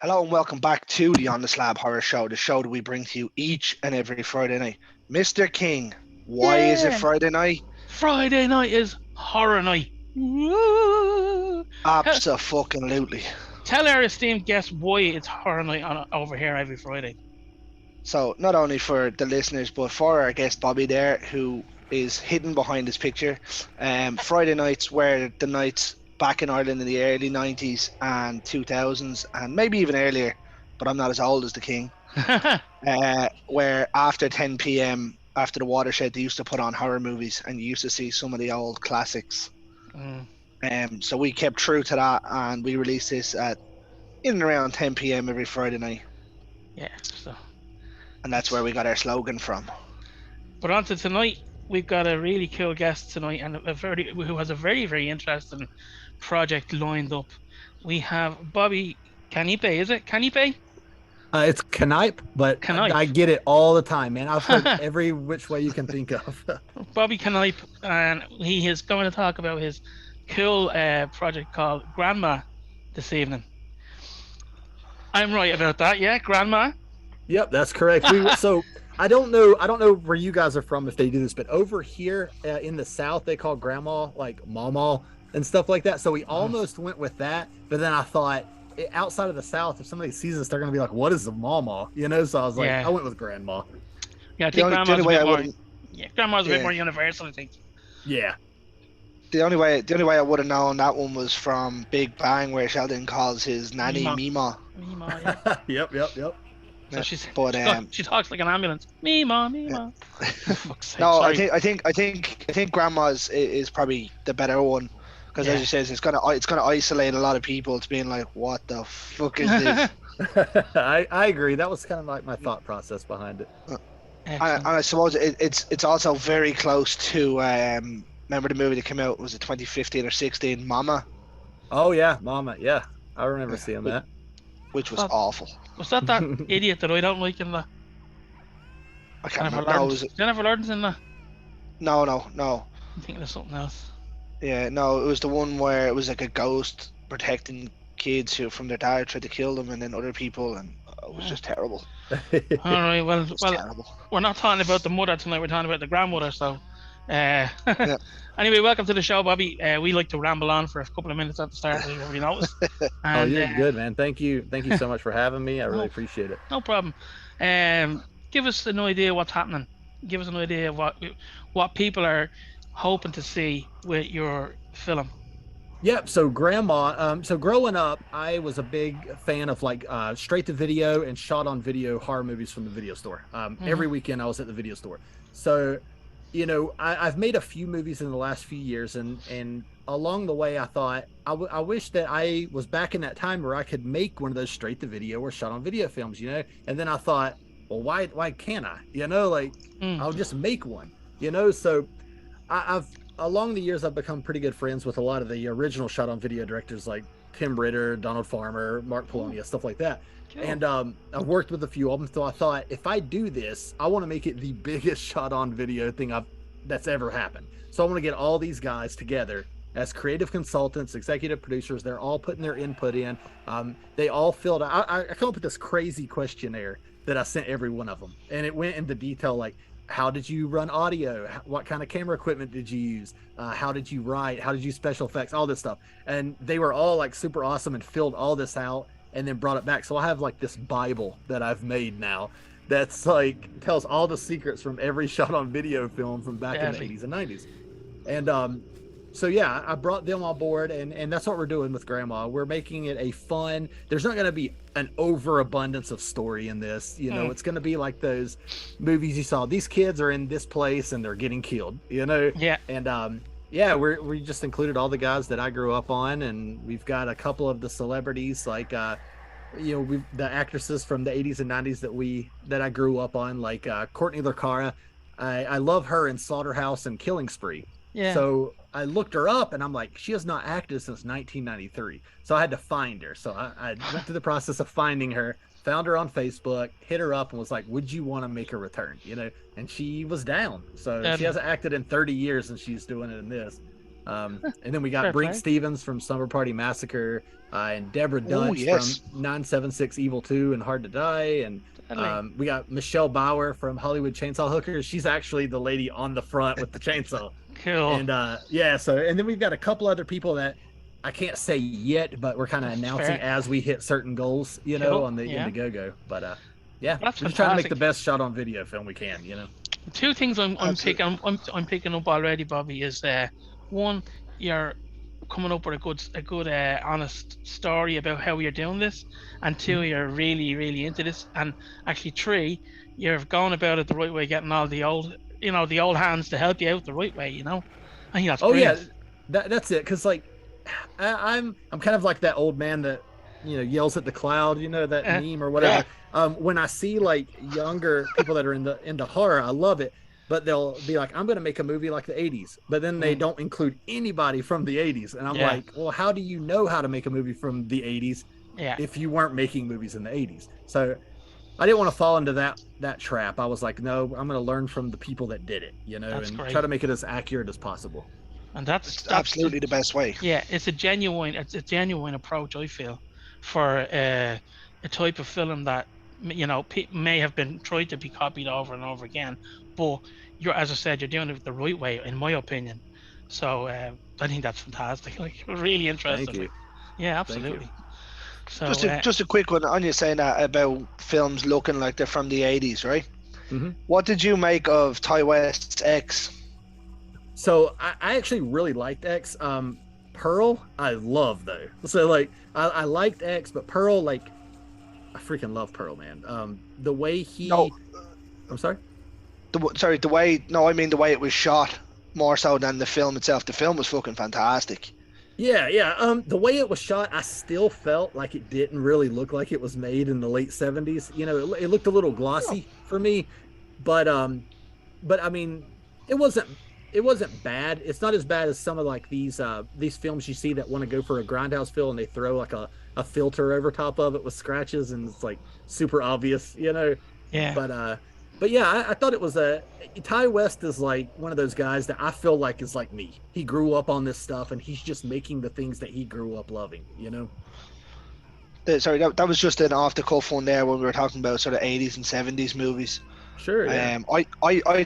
Hello and welcome back to the On the Slab Horror Show, the show that we bring to you each and every Friday night. Mr. King, why is it Yeah, Friday night? Friday night is horror night. Woo! Tell, Abso-fucking-lutely. tell our esteemed guests why it's horror night over here every Friday. So, not only for the listeners, but for our guest Bobby there, who is hidden behind this picture. Friday nights were the nights back in Ireland in the early 90s and 2000s, and maybe even earlier, but I'm not as old as the King. Where after 10 p.m., after the watershed, they used to put on horror movies, and you used to see some of the old classics. Mm, So we kept true to that, and we released this at in and around 10 p.m. every Friday night, yeah, so and that's where that's. we got our slogan from. But on to tonight, we've got a really cool guest tonight, and who has a very interesting project lined up. We have Bobby Canipe. Is it Canipe? It's Canipe, but I Canipe. get it all the time, man. I've heard every which way you can think of. Bobby Canipe, and he is going to talk about his cool project called Grandma this evening. I'm right about that, yeah, Grandma. Yep, that's correct. So I don't know where you guys are from if they do this, but over here in the South they call grandma like mama and stuff like that. So we almost went with that, but then I thought outside of the South, if somebody sees us, they're gonna be like, "What is a mama?" You know. So I was like, I Yeah, went with grandma. yeah. I The think only, the Grandma's only a way bit I more. wouldn't, Yeah, Grandma's a bit yeah, more universal, I think. Yeah. the only way I would have known that one was from Big Bang, where Sheldon calls his nanny Mima, Mima. Mima, yeah. Yep. So Yeah. But she talks like an ambulance. Mima, yeah. Mima. For fuck's sake, No, I sorry. think I think I think I think Grandma's is probably the better one, because as Yeah. you says, it's gonna isolate a lot of people to being like, what the fuck is this? I agree. That was kind of like my thought process behind it. And Excellent. I suppose it's also very close to remember the movie that came out, was it 2015 or 16, Mama? Oh yeah, Mama. Yeah, I remember Yeah, seeing which, that. which was That awful. was that idiot that I don't like in the I can't Jennifer remember. No, it Lawrence. was Jennifer Lawrence in the. no. I'm thinking of something else. Yeah, no, it was the one where it was like a ghost protecting kids who from their dad tried to kill them, and then other people, and it was Yeah. just terrible. All right. It was Well, terrible. we're not talking about the mother tonight. We're talking about the grandmother. So, uh, Yeah. anyway, welcome to the show, Bobby. We like to ramble on for a couple of minutes at the start, as you already noticed. Oh, And you're good, man. Thank you so much for having me. I really no, appreciate it. no problem. Give us an idea what's happening. Give us an idea of what people are hoping to see with your film. Yep. So grandma. So growing up, I was a big fan of like straight to video and shot on video horror movies from the video store. Hmm. Every weekend I was at the video store. So, I've made a few movies in the last few years, and along the way, I thought I wish that I was back in that time where I could make one of those straight to video or shot on video films. And then I thought, well, why can't I? Like Mm. I'll just make one. So I've along the years I've become pretty good friends with a lot of the original shot on video directors like Tim Ritter, Donald Farmer, Mark Oh, Polonia, stuff like that. cool. And I've worked with a few of them, so I thought if I do this, I want to make it the biggest shot on video thing that's ever happened. So I want to get all these guys together as creative consultants, executive producers. They're all putting their input in. They all filled out. I come up with this crazy questionnaire that I sent every one of them, and it went into detail like how did you run audio, what kind of camera equipment did you use, how did you write, how did you use special effects, all this stuff. And they were all like super awesome and filled all this out and then brought it back. So I have like this Bible that I've made now that's like tells all the secrets from every shot on video film from back in the Deadly. 80s and 90s. And so yeah, I brought them on board, and that's what we're doing with Grandma. We're making it a fun. There's not going to be an overabundance of story in this. Mm. It's going to be like those movies you saw. These kids are in this place and they're getting killed. Yeah. And yeah, we just included all the guys that I grew up on, and we've got a couple of the celebrities like the actresses from the 80s and 90s that I grew up on, like Courtney Laccara. I love her in Slaughterhouse and Killing Spree. Yeah. So I looked her up and I'm like, she has not acted since 1993. So I had to find her. So I went through the process of finding her, found her on Facebook, hit her up and was like, would you want to make a return? And she was down. So she Deadly. hasn't acted in 30 years and she's doing it in this. And then we got Fair Brink play. Stevens from Summer Party Massacre, and Deborah Oh, Dunch from yes. 976 Evil 2 and Hard to Die. And Deadly. we got Michelle Bauer from Hollywood Chainsaw Hookers. She's actually the lady on the front with the chainsaw. Cool. And yeah, so and then we've got a couple other people that I can't say yet, but we're kind of announcing Fair. as we hit certain goals, you know, Cool, on the yeah. Indiegogo. But yeah, That's we're just trying to make fantastic. the best shot on video film we can, you know. Two things I'm Absolutely. picking I'm picking up already, Bobby, is one, you're coming up with a good honest story about how you're doing this, and two, you're really into this, and actually three, you're going about it the right way, getting all the old the old hands to help you out the right way. I think that's Oh yeah, brilliant. that's it. Cause like I'm kind of like that old man that yells at the cloud, that Uh, meme or Yeah. whatever. When I see like younger people that are into horror, I love it. But they'll be like, I'm gonna make a movie like the 80s, but then they mm, don't include anybody from the 80s. And I'm yeah, like, well, how do you know how to make a movie from the 80s yeah, if you weren't making movies in the 80s? So I didn't want to fall into that trap. I was like, no, I'm gonna learn from the people that did it, that's and great. try to make it as accurate as possible. And It's that's absolutely the best way. yeah, it's a genuine approach, I feel, for a type of film that may have been tried to be copied over and over again, but as I said, you're doing it the right way, in my opinion. So I think that's fantastic. Like, really Thank interesting. you. Yeah, Thank you. absolutely. So Just a quick one on you saying that about films looking like they're from the 80s, right? Mm-hmm. What did you make of Ty West's X? So I actually really liked X. Pearl, I love though. So like I liked X, but Pearl, like I freaking love Pearl, man. The way he No, I'm sorry. the way. No, I mean the way it was shot more so than the film itself. The film was fucking fantastic. Yeah. The way it was shot, I still felt like it didn't really look like it was made in the late 70s. It looked a little glossy for me, but I mean, it wasn't bad. It's not as bad as some of like these films you see that want to go for a grindhouse feel and they throw like a filter over top of it with scratches and it's like super obvious. yeah, But yeah, I thought it was Ty West is like one of those guys that I feel like is like me. He grew up on this stuff and he's just making the things that he grew up loving. Sorry, that was just an off the cuff one there when we were talking about sort of 80s and 70s movies. Sure, yeah. I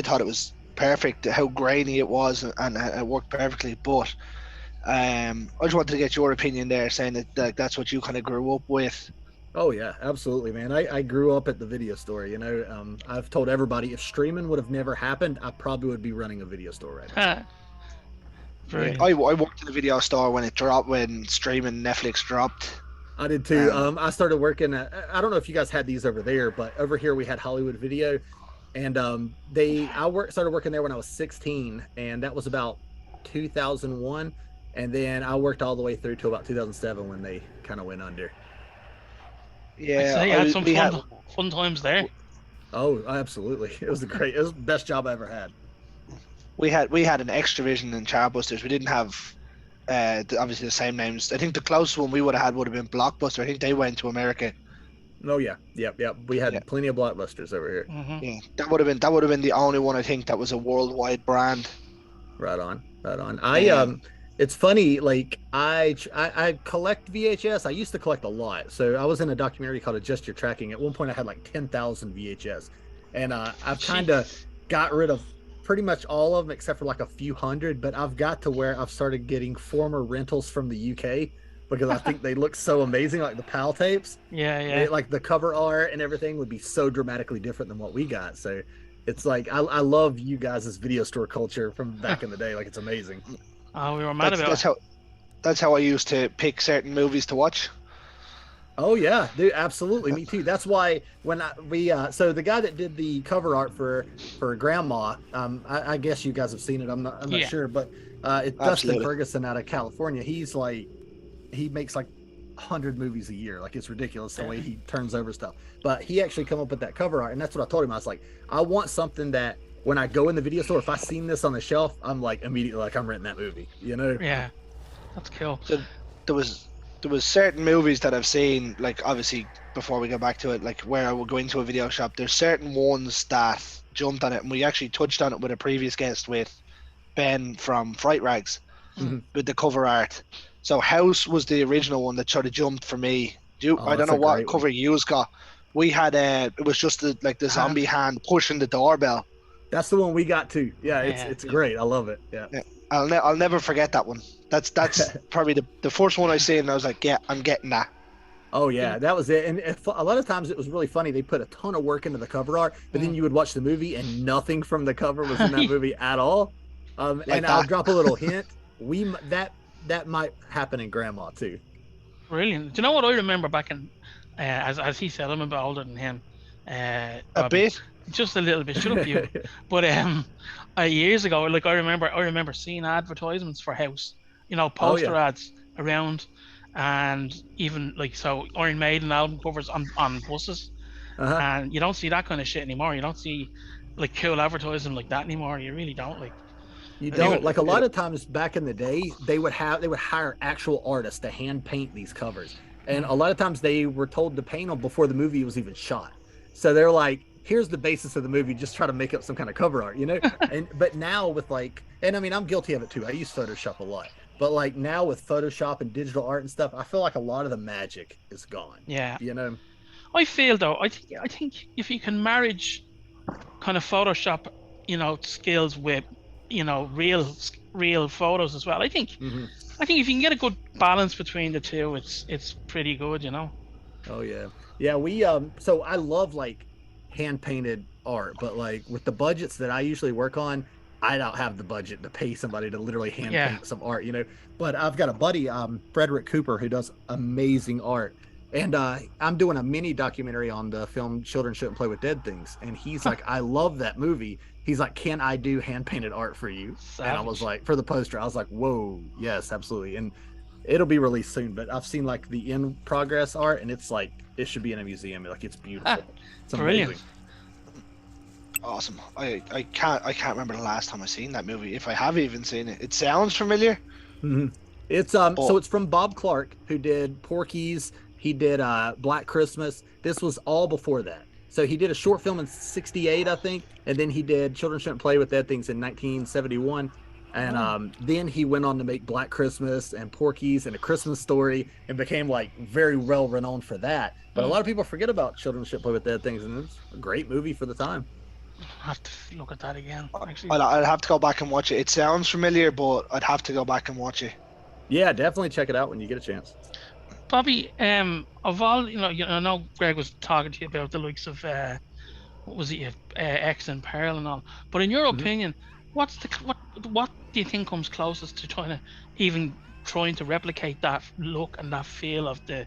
thought it was perfect how grainy it was and it worked perfectly. But I just wanted to get your opinion there, saying that that's what you kind of grew up with. Oh yeah, absolutely, man. I grew up at the video store. I've told everybody if streaming would have never happened, I probably would be running a video store right now. brilliant. I worked in a video store when it dropped, when streaming Netflix dropped. I did too. I started working I don't know if you guys had these over there, but over here we had Hollywood Video, and started working there when I was 16, and that was about 2001, and then I worked all the way through to about 2007 when they kind of went under. Yeah, So you had some we fun times there. Oh, absolutely! It was the best job I ever had. we had an Extravision and Charbusters. We didn't have obviously the same names. I think the closest one we would have had would have been Blockbuster. I think they went to America. Oh yeah, yep. We had Yeah. plenty of blockbusters over here. Hmm. Yeah, that would have been the only one I think that was a worldwide brand. Right on. Yeah. It's funny. Like I collect VHS. I used to collect a lot. So I was in a documentary called "Adjust Your Tracking." At one point, I had like 10,000 VHS, and I've kind of got rid of pretty much all of them except for like a few hundred. But I've got to where I've started getting former rentals from the UK because I think they look so amazing, like the PAL tapes. Yeah. Like the cover art and everything would be so dramatically different than what we got. So it's like I love you guys' video store culture from back in the day. Like it's amazing. Oh, we were mad about it. That's how I used to pick certain movies to watch. Oh yeah, dude, absolutely. Me too. That's why when so the guy that did the cover art for Grandma, I guess you guys have seen it. I'm not Yeah. sure, but it's Dustin Absolutely. Ferguson out of California. He's like he makes like 100 movies a year. Like it's ridiculous the way he turns over stuff. But he actually come up with that cover art, and that's what I told him. I was like, I want something that when I go in the video store, if I seen this on the shelf, I'm like immediately like I'm renting that movie. Yeah, that's cool. So there was certain movies that I've seen, like obviously before we go back to it, like where I would go into a video shop. There's certain ones that jumped on it, and we actually touched on it with a previous guest with Ben from Fright Rags Mhm. with the cover art. So House was the original one that sort of jumped for me. Oh, I don't that's know a what great one. cover you's got. We had it was just the Hand. zombie hand pushing the doorbell. That's the one we got too. Yeah, Yeah. it's great. I love it. Yeah. Yeah. I'll never forget that one. That's probably the first one I seen, and I was like, yeah, I'm getting that. Oh yeah, that was it. And a lot of times it was really funny. They put a ton of work into the cover art, but then you would watch the movie and nothing from the cover was in that movie at all. Like And I'll that. drop a little hint. That might happen in Grandma too. Brilliant. Do you know what I remember back in, as he said, I'm a bit older than him, A Bobby, bit. just a little bit. Shut up, you. But years ago, like I remember seeing advertisements for House, Oh poster yeah. ads around, and even like so Iron Maiden album covers on buses, Uh-huh. and you don't see that kind of shit anymore. You don't see like cool advertising like that anymore. You really don't like. You And even don't like a lot of times back in the day, they would hire actual artists to hand paint these covers. And a lot of times they were told to paint them before the movie was even shot. So they're like, here's the basis of the movie, just try to make up some kind of cover art, you know? But now with and I mean I'm guilty of it too. I use Photoshop a lot. But like now with Photoshop and digital art and stuff, I feel like a lot of the magic is gone. yeah. You know? I feel though, I think if you can marriage kind of Photoshop, skills with, real photos as well. Mm-hmm. I think if you can get a good balance between the two, it's pretty good. Oh yeah. Yeah, so I love like hand painted art, but like with the budgets that I usually work on, I don't have the budget to pay somebody to literally hand Yeah. paint some art, But I've got a buddy, Frederick Cooper, who does amazing art. And I'm doing a mini documentary on the film Children Shouldn't Play with Dead Things. And he's like, I love that movie. He's like, can I do hand painted art for you? And I was Savage. like, for the poster, I was like, whoa, yes, absolutely. And it'll be released soon, but I've seen like the in progress art, and it's like it should be in a museum. Like it's beautiful. It's Brilliant. amazing. Awesome. I can't remember the last time I seen that movie. If I have even seen it, it sounds familiar. Mm-hmm. It's so it's from Bob Clark, who did Porky's. He did Black Christmas. This was all before that. So he did a short film in '68, I think, and then he did Children Shouldn't Play with Dead Things in 1971. And then he went on to make Black Christmas and Porky's and A Christmas Story and became like very well renowned for that. But a lot of people forget about Children Shouldn't Play with Dead Things, and it's a great movie for the time. I have to look at that again. Actually, I'd have to go back and watch it. It sounds familiar, but I'd have to go back and watch it. Yeah, definitely check it out when you get a chance. Bobby, of all I know Greg was talking to you about the likes of what was it, X and Pearl and all. But in your opinion, what do you think comes closest to trying to replicate that look and that feel of the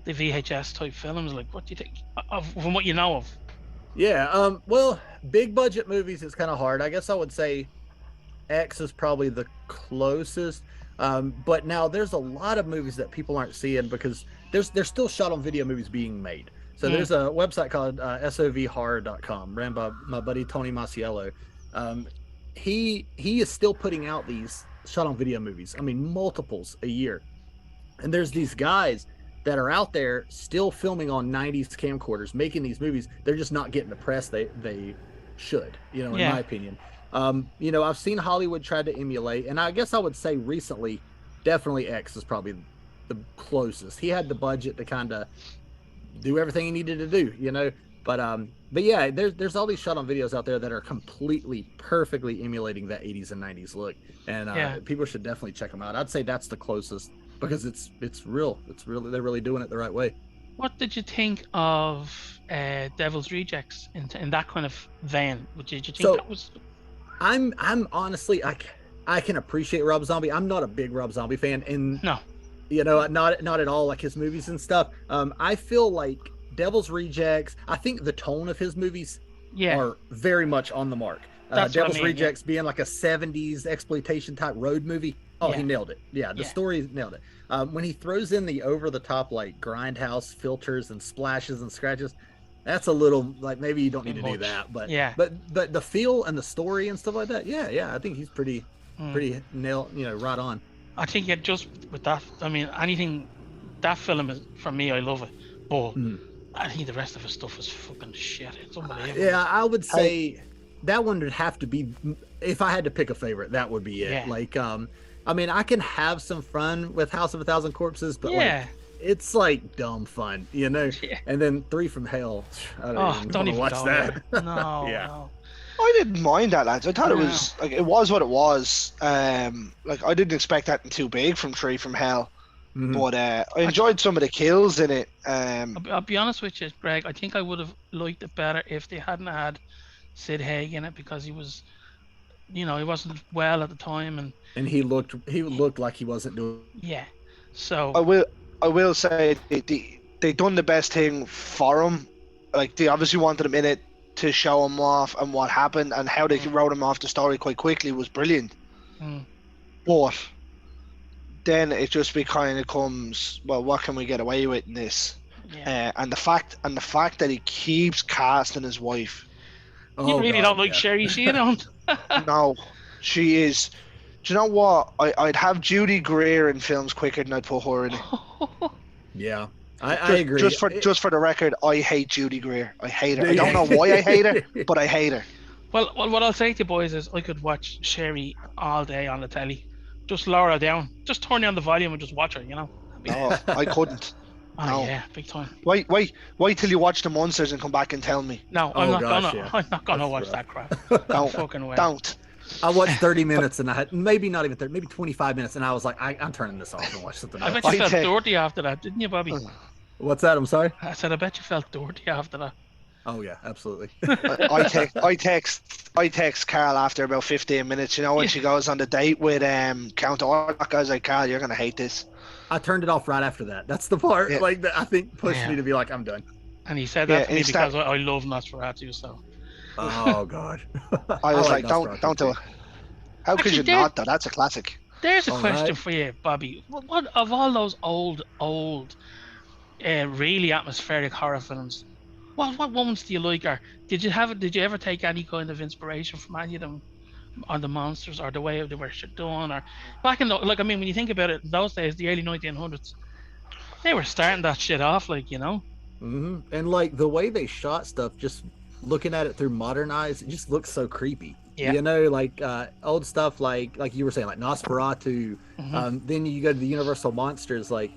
VHS type films? Like, what do you think from what you know of? Yeah, well, big budget movies is kind of hard. I guess I would say X is probably the closest. But now there's a lot of movies that people aren't seeing because there's still shot on video movies being made. So there's a website called sovhorror.com, ran by my buddy Tony Masiello. He is still putting out these shot on video movies. I mean, multiples a year. And there's these guys that are out there still filming on 90s camcorders, making these movies. They're just not getting the press they should, in my opinion. I've seen Hollywood try to emulate, and I guess I would say recently, definitely X is probably the closest. He had the budget to kind of do everything he needed to do, But yeah, there's all these shot on videos out there that are completely, perfectly emulating that 80s and 90s look, and people should definitely check them out. I'd say that's the closest because it's real. They're really doing it the right way. What did you think of Devil's Rejects in that kind of vein? Did you think that was? I'm honestly, I can appreciate Rob Zombie. I'm not a big Rob Zombie fan, and No. Not at all like his movies and stuff. I feel like Devil's Rejects, I think the tone of his movies are very much on the mark. Devil's Rejects being like a 70s exploitation type road movie. Oh, he nailed it. Yeah, the story nailed it. When he throws in the over the top like grindhouse filters and splashes and scratches, that's a little like maybe you don't need to do that. But but the feel and the story and stuff like that, I think he's pretty right on. I think it just with that, I mean, anything that film is for me, I love it, but I think the rest of his stuff is fucking shit. It's unbelievable. Yeah, I would say that one would have to be, if I had to pick a favorite, that would be it. Yeah. Like, I mean, I can have some fun with House of a Thousand Corpses, but Yeah. like, it's like dumb fun, you know? Yeah. And then Three from Hell, I Don't even watch go that. there. No, Yeah. no. I didn't mind that, lads. I thought it No. was like it was what it was. Like I didn't expect that too big from Tree from Hell, Mhm. but I enjoyed some of the kills in it. I'll be honest with you, Greg. I think I would have liked it better if they hadn't had Sid Haig in it, because he was, he wasn't well at the time, and And he looked like he wasn't doing. yeah. So I will say they done the best thing for him. Like they obviously wanted him in it to show him off and what happened and how they wrote him off the story quite quickly was brilliant. Mm. But then it just kind of comes, well, what can we get away with in this? yeah. And the fact that he keeps casting his wife. You really don't like Sherry, you don't? No, she is. Do you know what? I'd have Judy Greer in films quicker than I'd put her in it. Yeah, I agree. Just for the record, I hate Judy Greer. I hate her. I don't know why I hate her, but I hate her. Well, what I'll say to you boys is I could watch Sherry all day on the telly. Just lower her down. Just turn down the volume and just watch her, No, I couldn't. Oh No. yeah, big time. Wait till you watch the Monsters and come back and tell me. No, Oh, I'm not gosh, gonna. yeah. I'm not gonna That's watch rough. that crap. Don't. Fucking way. Don't. I watched 30 minutes and I had maybe not even 30, maybe 25 minutes, and I was like, I'm turning this off and watch something I else. bet you felt take- dirty after that, didn't you, Bobby? What's that? I'm sorry. I said I bet you felt dirty after that. Oh yeah, absolutely. I text Carl after about 15 minutes. You know when she goes on the date with Count Orlok, I was like, Carl, you're gonna hate this. I turned it off right after that. That's the part Yeah. like that I think pushed Yeah. me to be like, I'm done. And he said that Yeah, to me instead- because I love Nosferatu. So Oh god. I was like, Nosferatu don't do it. too. How could Actually, you not though? That's a classic. there's a All question right. for you, Bobby. What of all those old, really atmospheric horror films? What ones do you like? Or did you ever take any kind of inspiration from any of them on the monsters or the way they were done? Or back in when you think about it, in those days, the early 1900s, they were starting that shit off, Hmm. And like the way they shot stuff, just looking at it through modern eyes, it just looks so creepy. Yeah. You know, like old stuff like you were saying, like Nosferatu. Mhm. Then you go to the Universal Monsters, like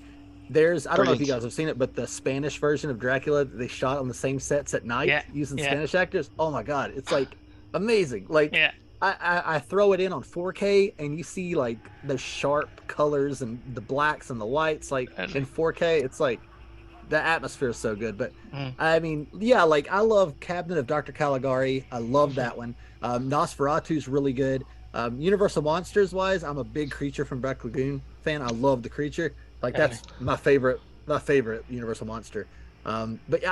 there's I don't know if you Brilliant. guys have seen it, but the Spanish version of Dracula they shot on the same sets at night Yeah, using yeah. Spanish actors. Oh my god, it's like amazing. Like Yeah. I throw it in on 4K and you see like the sharp colors and the blacks and the whites like in 4K. It's like the atmosphere is so good. But Mm. I mean, yeah, like I love Cabinet of Dr. Caligari. I love that one. Nosferatu's really good. Universal Monsters wise, I'm a big Creature from Black Lagoon fan. I love the Creature. Like that's my favorite Universal Monster. But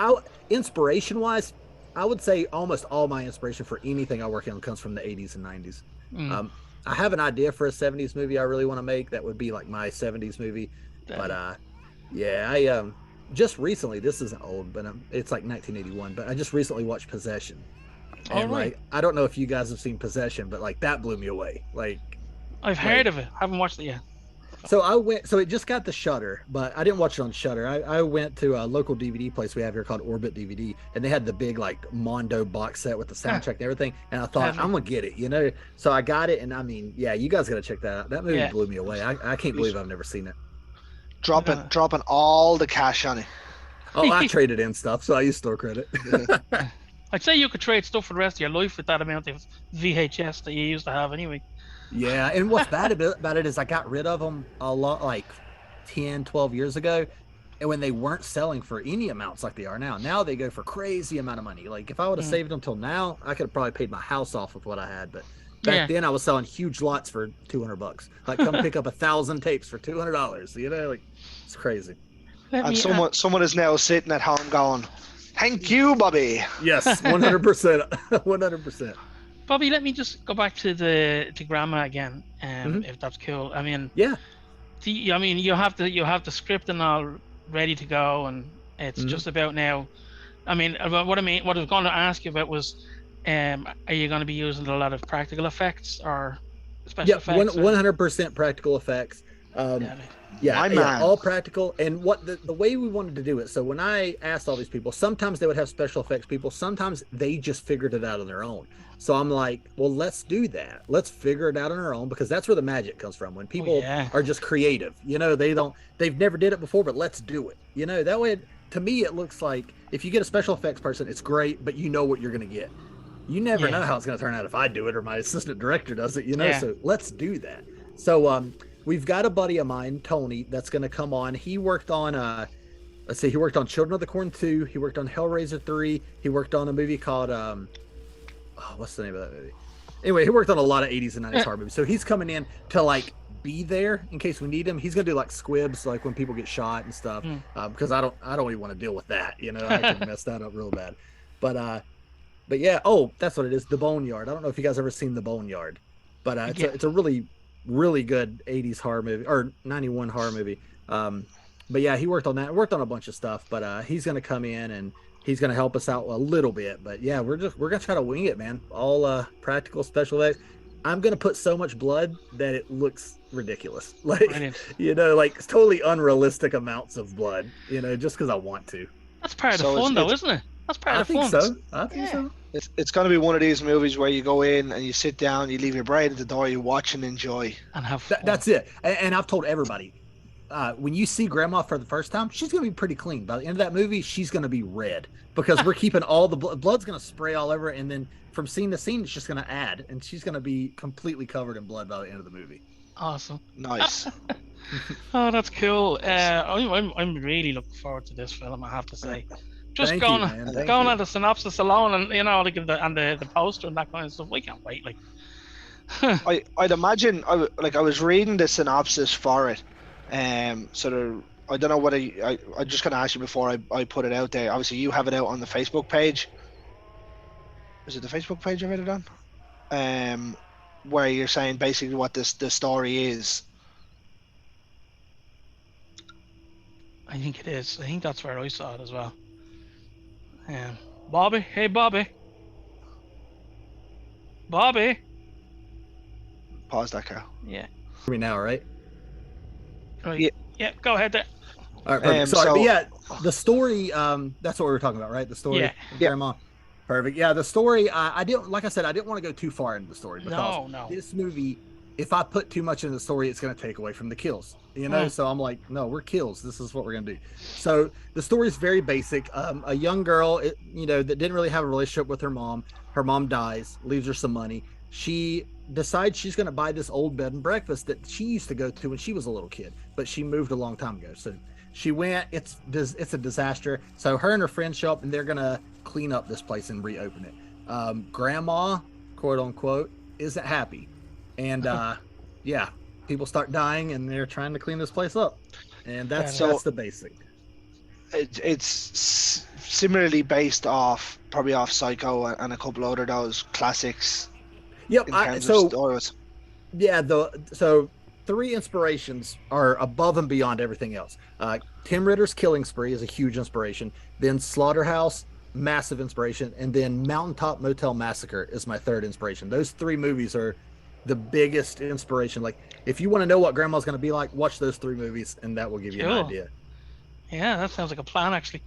inspiration wise, I would say almost all my inspiration for anything I work on comes from the 80s and 90s. Mm. I have an idea for a 70s movie I really want to make. That would be like my 70s movie. But yeah, I just recently, this isn't old, but it's like 1981, but I just recently watched Possession. All And right. like I don't know if you guys have seen Possession, but like that blew me away. Like I've heard of it. Haven't watched it yet. so it just got the Shutter, but I didn't watch it on Shutter. I went to a local DVD place we have here called Orbit DVD, and they had the big like Mondo box set with the soundtrack and everything. And I thought Heavy. I'm gonna get it, you know. So I got it, and I mean, yeah, you guys gotta check that out. That movie Yeah. blew me away. I can't believe I've never seen it. Dropping all the cash on it. Oh, I traded in stuff, so I use store credit. I'd say you could trade stuff for the rest of your life with that amount of VHS that you used to have anyway. Yeah, and what's bad about it is I got rid of them a lot, like 10, 12 years ago, and when they weren't selling for any amounts like they are now. Now they go for crazy amount of money. Like if I would have saved them till now, I could have probably paid my house off with what I had. But back then I was selling huge lots for $200. Like come pick up 1,000 tapes for $200. You know, like it's crazy. And someone is now sitting at home going, "Thank you, Bobby." Yes, 100%, 100%. Bobby, let me just go back to Grandma again, if that's cool. I mean, Yeah. you have the script and all ready to go, and it's just about now. I mean, what I was going to ask you about was, are you going to be using a lot of practical effects or special effects? 100% practical effects. Yeah, My yeah, man. all practical. And what the way we wanted to do it. So when I asked all these people, sometimes they would have special effects people, sometimes they just figured it out on their own. So I'm like, well, let's do that. Let's figure it out on our own because that's where the magic comes from. When Oh people yeah. are just creative, they've never did it before, but let's do it. That way, to me, it looks like if you get a special effects person, it's great, but you know what you're going to get. You never know how it's going to turn out if I do it or my assistant director does it, Yeah. So let's do that. So, we've got a buddy of mine, Tony, that's going to come on. He worked on, he worked on Children of the Corn 2. He worked on Hellraiser 3. He worked on a movie called, what's the name of that movie? Anyway, he worked on a lot of 80s and 90s horror movies. So he's coming in to like be there in case we need him. He's going to do like squibs, like when people get shot and stuff. Because I don't even want to deal with that. I can mess that up real bad. But yeah, that's what it is. The Boneyard. I don't know if you guys ever seen The Boneyard, but it's a really, really good 80s horror movie or 91 horror movie. But yeah, he worked on that. Worked on a bunch of stuff. But he's gonna come in and he's gonna help us out a little bit. But yeah, we're gonna try to wing it, man. All practical special effects. I'm gonna put so much blood that it looks ridiculous. Like like totally unrealistic amounts of blood. Just because I want to. That's part of the fun, though, isn't it? That's part of the fun. I think so. It's going to be one of these movies where you go in and you sit down, you leave your brain at the door, you watch and enjoy. And have fun. That's it. And I've told everybody, when you see Grandma for the first time, she's going to be pretty clean. By the end of that movie, she's going to be red because we're keeping all the blood's going to spray all over. And then from scene to scene, it's just going to add. And she's going to be completely covered in blood by the end of the movie. Awesome. Nice. Oh, that's cool. I'm really looking forward to this film, I have to say. Just going at the synopsis alone, and like the poster and that kind of stuff, we can't wait. Like, I'd imagine I was reading the synopsis for it, sort of. I don't know what I just gonna ask you before I put it out there. Obviously, you have it out on the Facebook page. Is it the Facebook page I read it on? Where you're saying basically what the story is. I think it is. I think that's where I saw it as well. Bobby, hey Bobby. Bobby. Pause that, Carl. Yeah. For me now, right? Yeah. Go ahead there. All right, perfect. Sorry, but yeah, the story. That's what we were talking about, right? The story. Yeah. Of Grandma. Perfect. Yeah, the story. I didn't, like I said, I didn't want to go too far into the story because this movie, if I put too much into the story, it's going to take away from the kills. So I'm like, no, we're kills. This is what we're gonna do. So the story is very basic. A young girl, that didn't really have a relationship with her mom. Her mom dies, leaves her some money. She decides she's gonna buy this old bed and breakfast that she used to go to when she was a little kid, but she moved a long time ago. So she went. It's a disaster. So her and her friends show up and they're gonna clean up this place and reopen it. Grandma, quote unquote, isn't happy, and yeah. People start dying and they're trying to clean this place up, and that's the basic. It's similarly based off Psycho and a couple other those classics. Yep. Stories. Yeah. So 3 inspirations are above and beyond everything else. Tim Ritter's Killing Spree is a huge inspiration. Then Slaughterhouse, massive inspiration, and then Mountaintop Motel Massacre is my 3rd inspiration. Those 3 movies are the biggest inspiration. Like, if you want to know what Grandma's going to be like, watch those 3 movies and that will give you an idea. Yeah, that sounds like a plan, actually.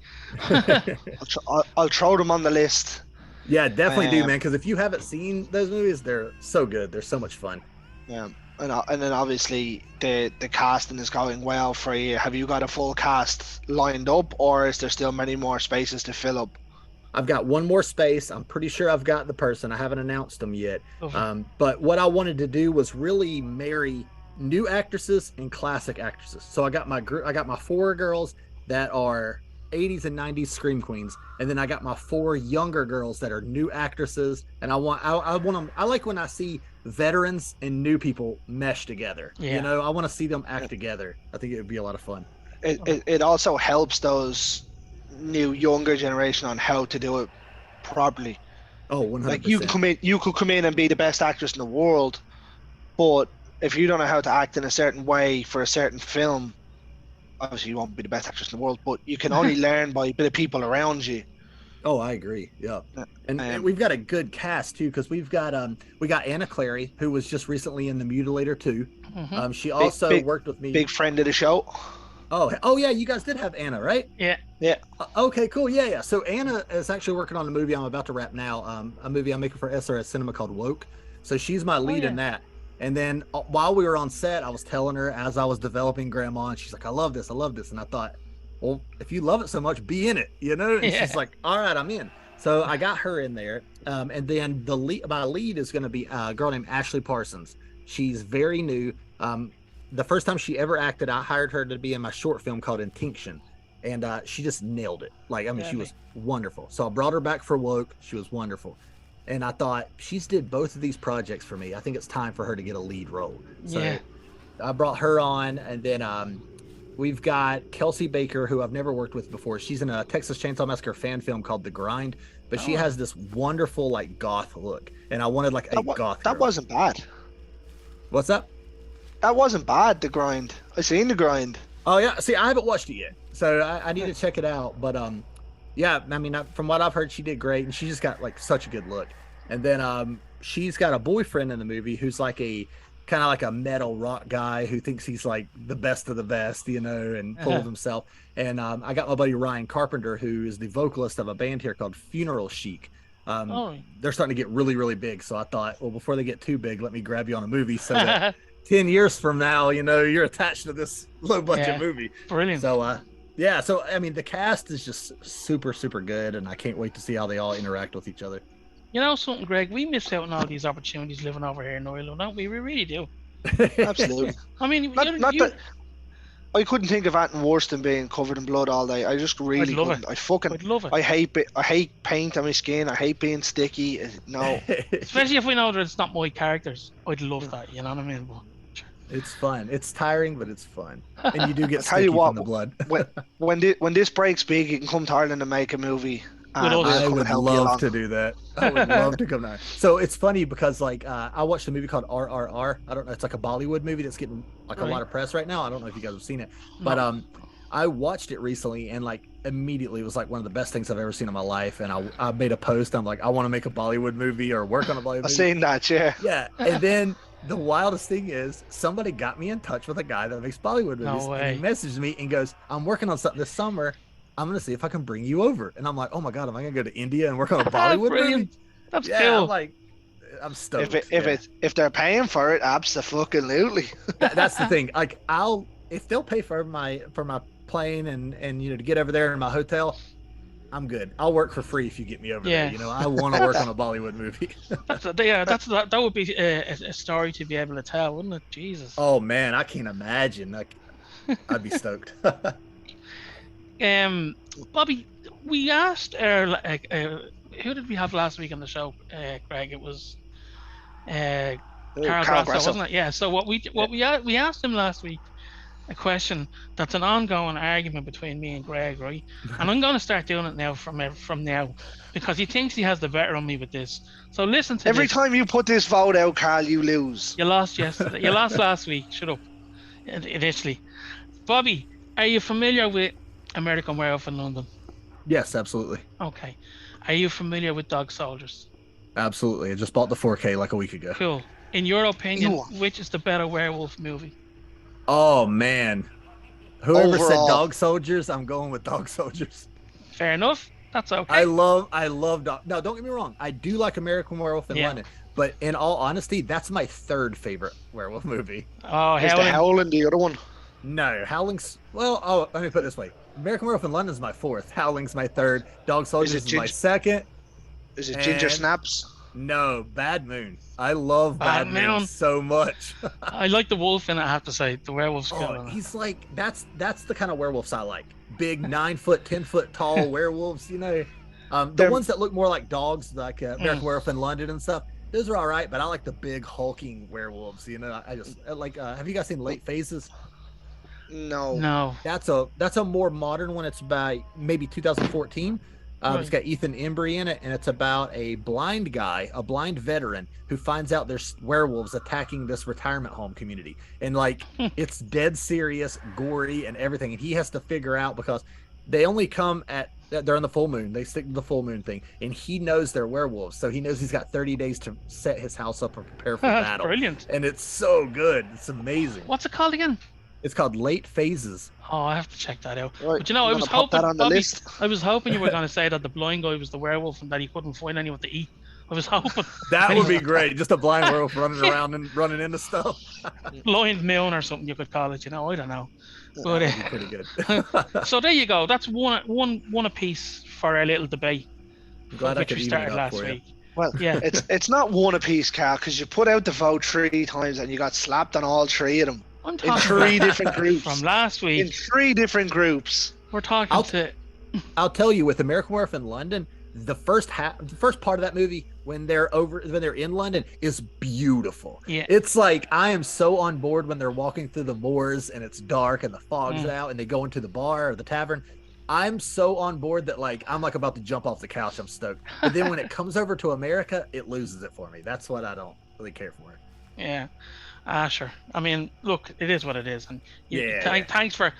I'll throw them on the list. Yeah, definitely do, man, because if you haven't seen those movies, they're so good. They're so much fun. Yeah, and then obviously the casting is going well for you. Have you got a full cast lined up, or is there still many more spaces to fill up? I've got one more space. I'm pretty sure I've got the person. I haven't announced them yet. But what I wanted to do was really marry new actresses and classic actresses. So I got my 4 girls that are 80s and 90s scream queens, and then I got my 4 younger girls that are new actresses. And I want them. I like when I see veterans and new people mesh together. Yeah. I want to see them act together. I think it would be a lot of fun. It also helps those younger generation on how to do it properly. 100%. Like you could come in and be the best actress in the world, but if you don't know how to act in a certain way for a certain film, obviously you won't be the best actress in the world, but you can only learn by the people around you. Oh, I agree. Yeah. Uh, And we've got a good cast too, because we got Anna Clary, who was just recently in The Mutilator 2. Mm-hmm. She big, also big, worked with me. big friend of the show. Oh yeah, you guys did have Anna, right? Yeah. Yeah. Okay, cool. Yeah. So Anna is actually working on a movie I'm about to wrap now. A movie I'm making for SRS Cinema called Woke. So she's my lead in that. And then while we were on set, I was telling her as I was developing Grandma, and she's like, I love this. And I thought, well, if you love it so much, be in it, you know? And she's like, all right, I'm in. So I got her in there. And then my lead is going to be a girl named Ashley Parsons. She's very new. The first time she ever acted, I hired her to be in my short film called Intinction. And she just nailed it. She was wonderful. So I brought her back for Woke. She was wonderful. And I thought, she's did both of these projects for me. I think it's time for her to get a lead role. So I brought her on. And then we've got Kelsey Baker, who I've never worked with before. She's in a Texas Chainsaw Massacre fan film called The Grind. But she has this wonderful, goth look. And I wanted, goth girl. That wasn't bad. What's up? That wasn't bad, The Grind. I seen The Grind. Oh, yeah. See, I haven't watched it yet. So I need to check it out. But yeah, I mean, from what I've heard, she did great, and she just got such a good look. And then she's got a boyfriend in the movie who's a kind of like a metal rock guy who thinks he's the best of the best, and full of himself. And I got my buddy Ryan Carpenter, who is the vocalist of a band here called Funeral Chic. They're starting to get really, really big. So I thought, well, before they get too big, let me grab you on a movie so that 10 years from now, you're attached to this low budget movie. Brilliant. So yeah, so I mean, the cast is just super, super good, and I can't wait to see how they all interact with each other. You know something, Greg? We miss out on all these opportunities living over here in Ireland, don't we? We really do. Absolutely. I mean, that I couldn't think of anything worse than being covered in blood all day. I just really couldn't. I'd love it. I hate paint on my skin. I hate being sticky. No. Especially if we know that it's not my characters. I'd love that. You know what I mean? It's fun. It's tiring, but it's fun. And you do get sticky from the blood. when this breaks big, you can come to Ireland and make a movie. I would love to do that. I would love to come down. So it's funny because I watched a movie called RRR. I don't know. It's a Bollywood movie that's getting a lot of press right now. I don't know if you guys have seen it, but I watched it recently and immediately it was one of the best things I've ever seen in my life. And I made a post. I'm I want to make a Bollywood movie or work on a Bollywood movie. I've seen that, yeah. Yeah. And then the wildest thing is somebody got me in touch with a guy that makes Bollywood movies. No way. And he messaged me and goes, I'm working on something this summer. I'm going to see if I can bring you over. And I'm like, oh my God, am I going to go to India and work on a Bollywood movie? That's cool. I'm stoked. If they're paying for it, absolutely. That's the thing. If they'll pay for my plane and to get over there in my hotel, I'm good. I'll work for free if you get me over there. I want to work on a Bollywood movie. that would be a story to be able to tell, wouldn't it? Jesus. Oh man, I can't imagine. I'd be stoked. Bobby, we asked who did we have last week on the show, Greg? It was Carl Grasso, wasn't it? Yeah. So we asked him last week a question that's an ongoing argument between me and Greg, right? And I'm going to start doing it now from now because he thinks he has the better on me with this. So listen to every time you put this vote out, Carl, you lose. You lost yesterday. You lost last week. Shut up. Initially, Bobby, are you familiar with American Werewolf in London? Yes, absolutely. Okay. Are you familiar with Dog Soldiers? Absolutely. I just bought the 4K a week ago. Cool. In your opinion, which is the better werewolf movie? Oh man, whoever said Dog Soldiers, I'm going with Dog Soldiers. Fair enough. That's okay. I love Dog. No, don't get me wrong. I do like American Werewolf in London, but in all honesty, that's my third favorite werewolf movie. Oh, is the Howling the other one? No, Howling's let me put it this way: American Werewolf in London is my fourth. Howling's my third. Dog Soldiers is my second. Is it Ginger Snaps? No, Bad Moon. I love Bad Moon so much. I like the wolf in it, I have to say. The werewolf's good. He's that's the kind of werewolves I like. Big 9 foot, 10 foot tall werewolves, the ones that look more like dogs, like American Werewolf in London and stuff. Those are all right, but I like the big hulking werewolves, I just like have you guys seen Late Phases? No. That's a more modern one. It's by maybe 2014. It's got Ethan Embry in it, and it's about a blind guy, a blind veteran, who finds out there's werewolves attacking this retirement home community. And it's dead serious, gory, and everything. And he has to figure out, because they only come at They're on the full moon. They stick to the full moon thing, and he knows they're werewolves, so he knows he's got 30 days to set his house up and prepare for That's battle. brilliant. And it's so good. It's amazing. What's it called again? It's called Late Phases. Oh, I have to check that out. Right, But you know, I I'm was gonna pop hoping, that on the Bobby, list. I was hoping you were going to say that the blind guy was the werewolf and that he couldn't find anyone to eat. I was hoping. That would be great. Just a blind werewolf running around and running into stuff. Blind moon or something you could call it. You know, I don't know. But That'd be pretty good. so there you go. That's one apiece for our little debate, I'm glad I which could we even it started up last for you. week. Well, Yeah. it's not one apiece, Carl, because you put out the vote 3 times and you got slapped on all 3 of them I'm in talking 3 about different groups. from last In week. 3 different groups. We're talking to. I'll tell you, with American Werewolf in London, the first part of that movie when they're in London is beautiful. Yeah. It's like I am so on board when they're walking through the moors and it's dark and the fog's out and they go into the bar or the tavern. I'm so on board that I'm about to jump off the couch. I'm stoked. But then when it comes over to America, it loses it for me. That's what I don't really care for. Yeah. Sure. I mean, look, it is what it is, and Yeah. thanks for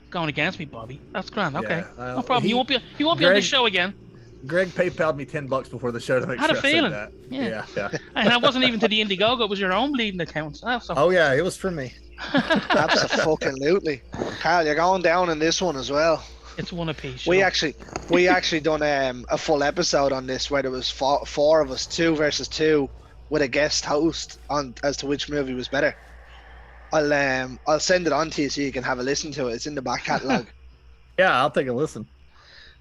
going against me, Bobby. That's grand. Okay, Yeah, no problem. You won't be on Greg- this show again. Greg PayPal'd me $10 before the show to make Had a sure I feeling. said that. Yeah. Yeah. And that wasn't even to the Indiegogo; it was your own bleeding account. So. Oh yeah, it was for me. Absolutely. Carl, you're going down in this one as well. It's one apiece. We sure. actually done a full episode on this where there was 4 of us, 2 versus 2, with a guest host on as to which movie was better. I'll send it on to you so you can have a listen to it. It's in the back catalogue. Yeah, I'll take a listen.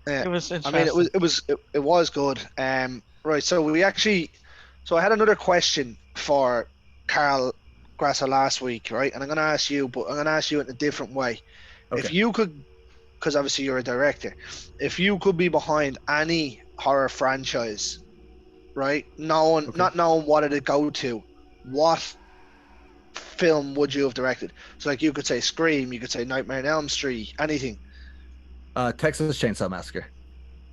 It was I interesting. mean, it was good. Right. So I had another question for Carl Grasser last week, right? And I'm gonna ask you, but I'm gonna ask you in a different way. Okay. If you could, because obviously you're a director, if you could be behind any horror franchise, right? Not knowing what it'd go to, what film would you have directed? So you could say Scream, you could say Nightmare on Elm Street, anything. Texas Chainsaw Massacre,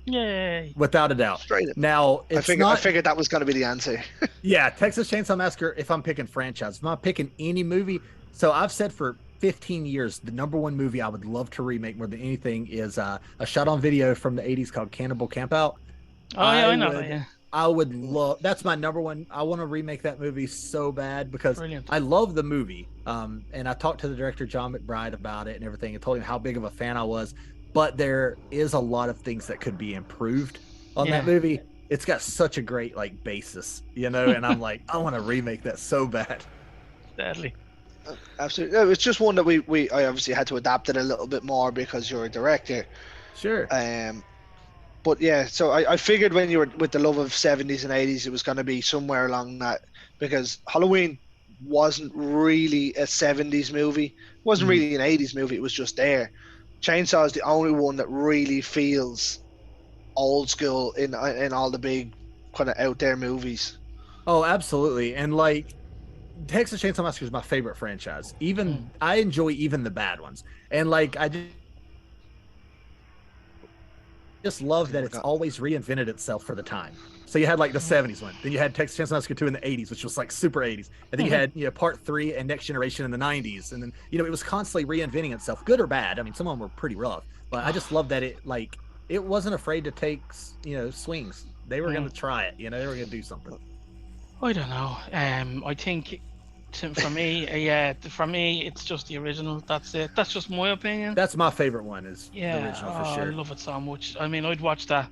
Yay! without a doubt. Straight up. Now, I figured that was going to be the answer. Yeah, Texas Chainsaw Massacre. If I'm picking franchise, if I'm not picking any movie. So I've said for 15 years, the number one movie I would love to remake more than anything is a shot on video from the 80s called Cannibal Campout. Oh yeah, I know that. Yeah. I would love. That's my number one. I want to remake that movie so bad because Brilliant. I love the movie. And I talked to the director John McBride about it and everything, and told him how big of a fan I was. But there is a lot of things that could be improved on that movie. It's got such a great basis, and I'm I want to remake that so bad. Deadly. Absolutely. It's just one that I obviously had to adapt it a little bit more because you're a director. Sure. But yeah, so I figured when you were with the love of 70s and 80s, it was going to be somewhere along that, because Halloween wasn't really a 70s movie, wasn't really an 80s movie, it was just there. Chainsaw is the only one that really feels old school in all the big kind of out there movies. Oh, absolutely. And Texas Chainsaw Massacre is my favorite franchise. Even I enjoy even the bad ones. And I just love that it's always reinvented itself for the time. So you had the 70s one, then you had Texas Chainsaw Massacre 2 in the 80s, which was super 80s, and then you had part 3 and Next Generation in the 90s, and then it was constantly reinventing itself, good or bad. I mean, some of them were pretty rough, but I just love that it wasn't afraid to take swings. They were going to try it, they were going to do something. I don't know. I think for me, it's just the original. That's it. That's just my opinion. That's my favorite one. Is the original for sure. I love it so much. I mean, I'd watch that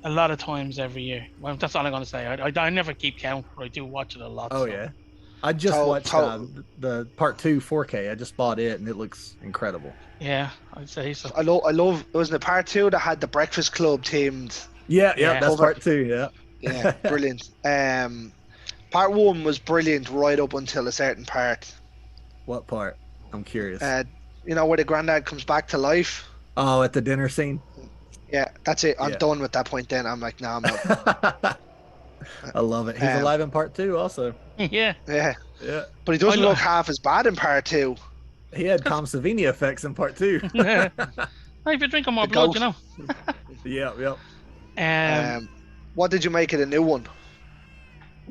a lot of times every year. Well, that's all I'm gonna say. I never keep count, but I do watch it a lot. Oh yeah, I just watched the part 2 4K. I just bought it and it looks incredible. Yeah, I'd say so. I love. Wasn't it part 2 that had the Breakfast Club themed? Yeah, that's part 2. Yeah. Yeah, brilliant. Part 1 was brilliant right up until a certain part. What part? I'm curious. Where the granddad comes back to life. Oh, at the dinner scene. Yeah, that's it. I'm done with that point. Then I'm like, nah, I'm out. I love it. He's alive in part 2 also. Yeah. Yeah. Yeah. But he doesn't look half as bad in part 2. He had Tom Savini effects in part 2. Hey, if you're drinking more blood, Yeah. What did you make of the new one?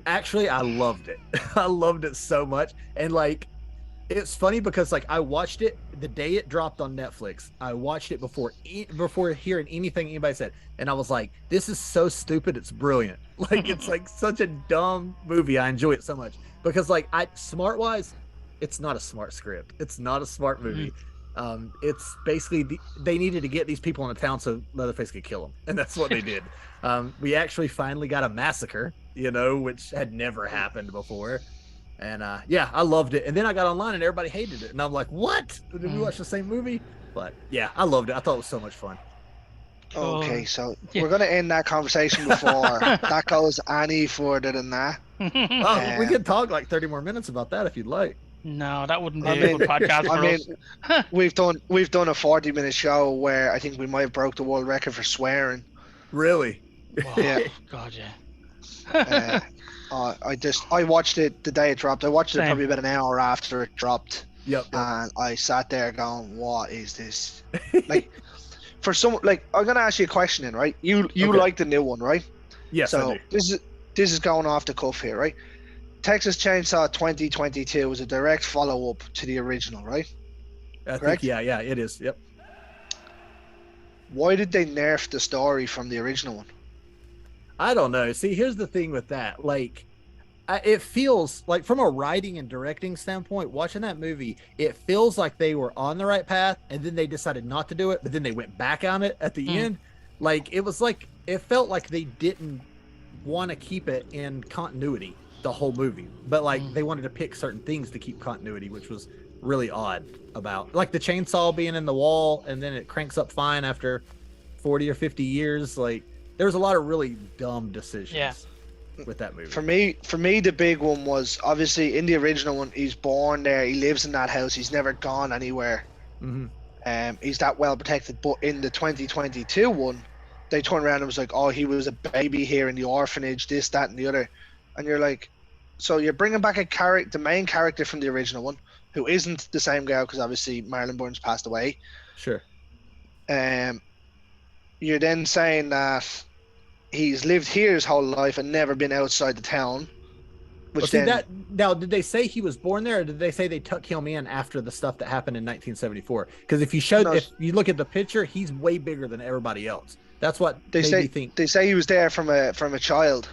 Actually, I loved it. I loved it so much. And It's funny because like I watched it the day it dropped on Netflix. I watched it before hearing anything anybody said, and I was like, "This is so stupid. It's brilliant. Like it's like such a dumb movie. I enjoy it so much because like smart wise, it's not a smart script. It's not a smart movie. It's basically they needed to get these people in a town so Leatherface could kill them, and that's what they did. We actually finally got a massacre, which had never happened before. And yeah, I loved it. And then I got online and everybody hated it. And I'm like, what? Did we watch the same movie? But yeah, I loved it. I thought it was so much fun. Okay, so we're going to end that conversation before that goes any further than that. We could talk like 30 more minutes about that if you'd like. No, that wouldn't be a good podcast for us. we've done a 40-minute show where I think we might have broke the world record for swearing. Really? Wow. Yeah. God, yeah. I watched it the day it dropped. I watched it probably about an hour after it dropped. Yep. And I sat there going, "What is this?" Like, for some, like, I'm gonna ask you a question, then, right? You like the new one, right? Yes. So I do. this is going off the cuff here, right? Texas Chainsaw 2022 was a direct follow-up to the original, right? Correct? Yeah, it is. Yep. Why did they nerf the story from the original one? I don't know. See, here's the thing with that. Like, it feels like from a writing and directing standpoint, watching that movie, it feels like they were on the right path and then they decided not to do it, but then they went back on it at the end. Like, it felt like they didn't want to keep it in continuity the whole movie, but like they wanted to pick certain things to keep continuity, which was really odd about, like the chainsaw being in the wall and then it cranks up fine after 40 or 50 years. Like, there's a lot of really dumb decisions with that movie. For me, the big one was obviously in the original one, he's born there, he lives in that house, he's never gone anywhere. He's that well protected. But in the 2022 one, they turned around and was like, "Oh, he was a baby here in the orphanage, this, that, and the other," and you're like, so you're bringing back the main character from the original one, who isn't the same girl because obviously Marilyn Burns passed away. Sure. You're then saying that he's lived here his whole life and never been outside the town. Now, did they say he was born there, or did they say they took him in after the stuff that happened in 1974? Because if you look at the picture, he's way bigger than everybody else. That's what they made say. me think. They say he was there from a child.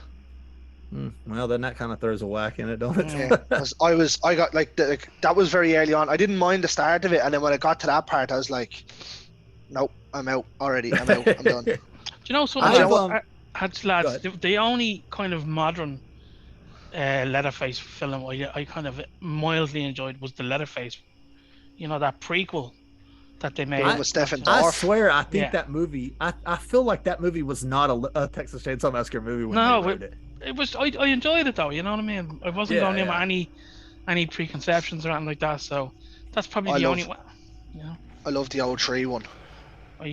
Well, then that kind of throws a whack in it, don't it? Yeah, that was very early on. I didn't mind the start of it, and then when I got to that part, I was like, "Nope, I'm out already. I'm out. I'm done." Do you know something? Lads, the only kind of modern Leatherface film I kind of mildly enjoyed was the Leatherface. You know, that prequel that they made. With Stephen I Dorff. swear, I think that movie. I feel like that movie was not a Texas Chainsaw Massacre movie when they wrote it. It was. I enjoyed it though. You know what I mean? I wasn't going in with any preconceptions or anything like that. So that's probably the only one. You know? I love the old tree one. I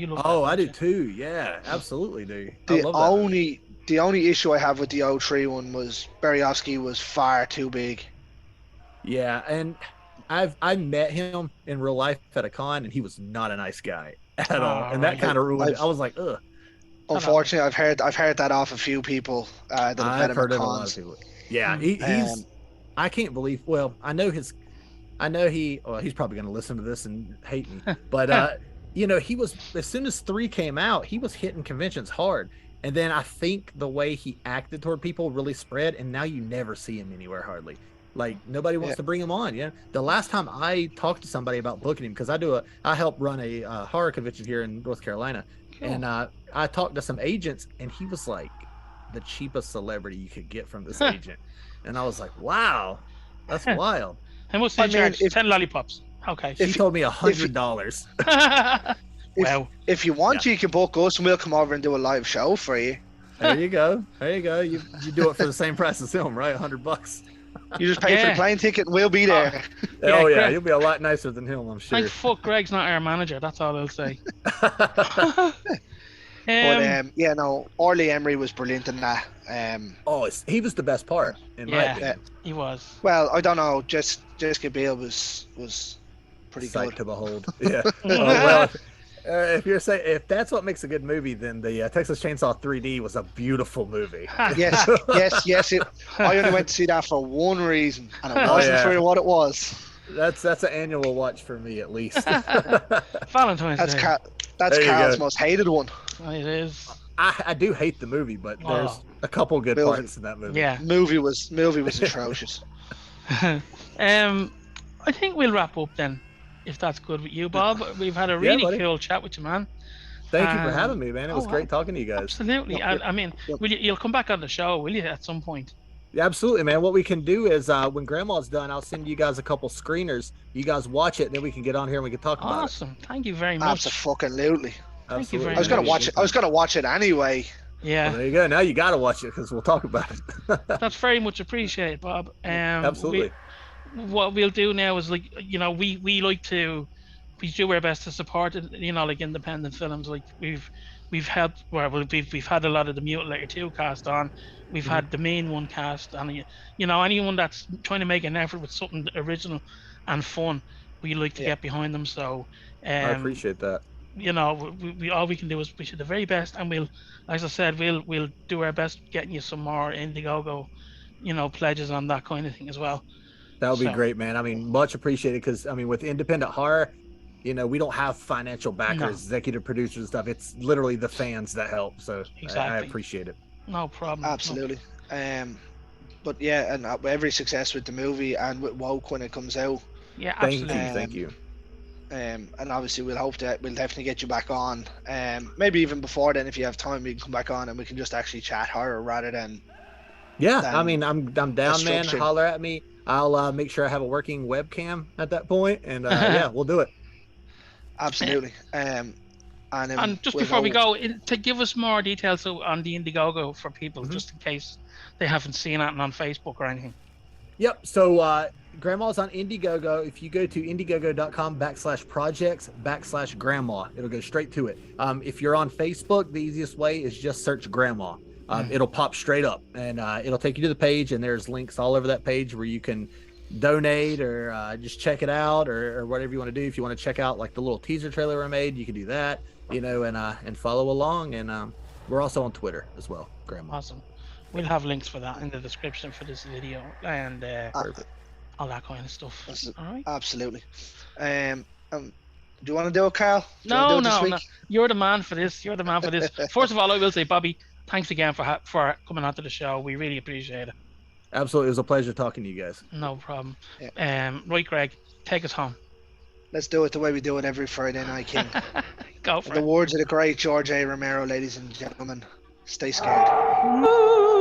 do too. Yeah, absolutely do. The only issue I have with the old tree one was Berezovsky was far too big. Yeah, and I met him in real life at a con, and he was not a nice guy at all, and that kind of ruined it. I was like, ugh. Unfortunately, I've heard that off a few people that have met him at cons. Yeah, he's. I can't believe. Well, he's probably going to listen to this and hate me, but he was, as soon as 3 came out, he was hitting conventions hard, and then I think the way he acted toward people really spread, and now you never see him anywhere hardly. Like, nobody wants to bring him on. Yeah, the last time I talked to somebody about booking him, because I help run a horror convention here in North Carolina. And I talked to some agents, and he was like the cheapest celebrity you could get from this agent. And I was like, wow, that's wild. How much did he charge? 10 lollipops. Okay. He told me $100. Wow. If you want, you can book us, and we'll come over and do a live show for you. There you go. You do it for the same price as him, right? $100. You just pay for the plane ticket, and we'll be there. Yeah, you'll be a lot nicer than him, I'm sure. Thank fuck Greg's not our manager. That's all I'll say. Orly Emery was brilliant in that. He was the best part in my opinion. He was. Well, I don't know. Jessica Biel was pretty good to behold. Yeah. If that's what makes a good movie, then the Texas Chainsaw 3D was a beautiful movie. yes. I only went to see that for one reason, and it wasn't for what it was. That's an annual watch for me at least. Valentine's That's Day. that's There you Carl's go. most hated one. It is. I do hate the movie, but Oh, there's a couple good Movie parts in that movie. yeah. movie was atrocious. I think we'll wrap up then, if that's good with you, Bob. We've had a Yeah, really buddy. cool chat with you, man. Thank you for having me, man. It was Oh, great talking to you guys. absolutely. Yep. I mean, Yep. you'll come back on the show, will you, at some point? Yeah, absolutely, man. What we can do is when Grandma's done, I'll send you guys a couple screeners. You guys watch it, and then we can get on here and we can talk about it. Awesome. Thank you very much. Absolutely. Thank you very I was gonna much. watch it. I was gonna watch it anyway. Yeah. Well, there you go. Now you got to watch it because we'll talk about it. That's very much appreciated, Bob. Absolutely. What we'll do now is, like, we like to, we do our best to support it, like independent films. Like we've helped, we've had a lot of the Mutilator 2 cast on. We've had the main one cast, and anyone that's trying to make an effort with something original and fun, we like to get behind them. So I appreciate that. we all we can do is wish you the very best, and we'll, as I said, we'll do our best getting you some more Indiegogo, pledges on that kind of thing as well. That would be great, man. I mean, much appreciated because with independent horror, we don't have financial backers, executive producers and stuff. It's literally the fans that help. So I appreciate it. No problem. Absolutely. But yeah, and every success with the movie and with Woke when it comes out. Yeah, absolutely. Thank you. And obviously we'll definitely get you back on. Maybe even before then, if you have time, we can come back on and we can just actually chat horror rather than. Yeah, I mean, I'm down, man. structure. Holler at me. I'll make sure I have a working webcam at that point, and yeah, we'll do it. Absolutely. And just before we go, to give us more details on the Indiegogo for people, just in case they haven't seen it on Facebook or anything. Yep. So Grandma's on Indiegogo. If you go to indiegogo.com/projects/grandma, it'll go straight to it. If you're on Facebook, the easiest way is just search Grandma. It'll pop straight up, and it'll take you to the page, and there's links all over that page where you can donate or just check it out or whatever you want to do. If you want to check out like the little teaser trailer I made, you can do that, and follow along. And we're also on Twitter as well, Grandma. Awesome. We'll have links for that in the description for this video and all that kind of stuff. All right. Absolutely. Do you want to do it, Carl? No. You're the man for this. First of all, I will say, Bobby, thanks again for coming onto the show. We really appreciate it. Absolutely. It was a pleasure talking to you guys. No problem. Yeah. Right, Greg, take us home. Let's do it the way we do it every Friday night, King. Go for the it. words of the great George A. Romero, ladies and gentlemen, stay scared. Woo!